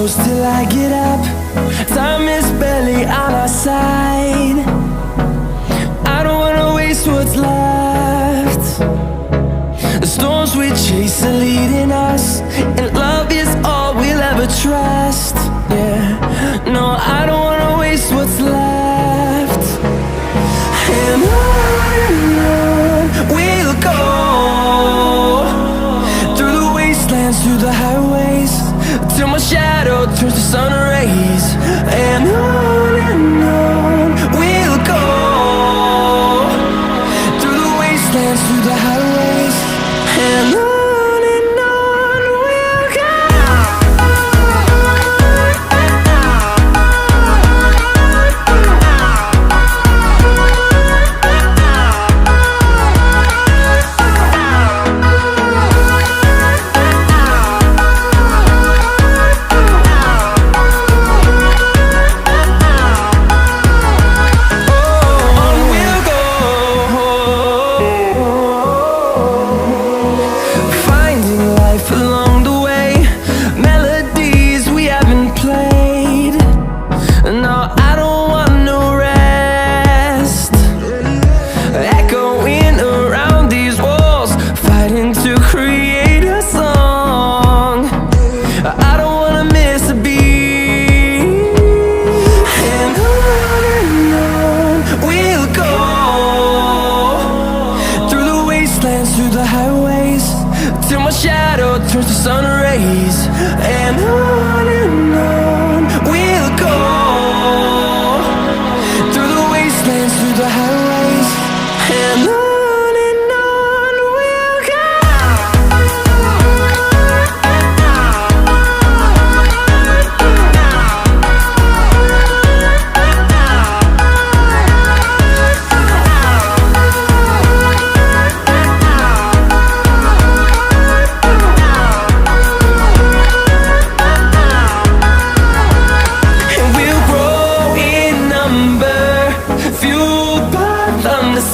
close till I get up. Time is barely on our side. I don't wanna waste what's left. The storms we chase are leading us, and love is all we'll ever trust. Yeah, no, I don't wanna waste what's left. And on we'll go, through the wastelands, through the highways, till my shadow turns to sun rays. And on we'll go, through the wastelands, through the highways, and on we'll go. Through the highways, till my shadow turns to sun rays. And on we'll go, through the wastelands, through the highways, and on we'll go.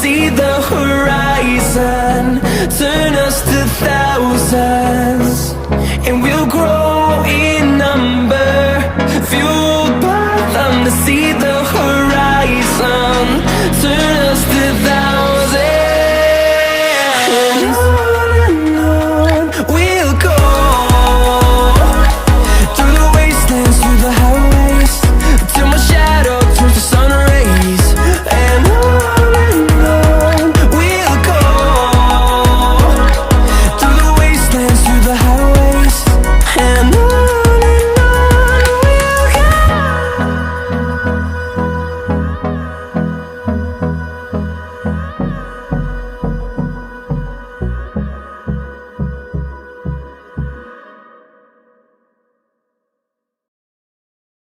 See the horizon turn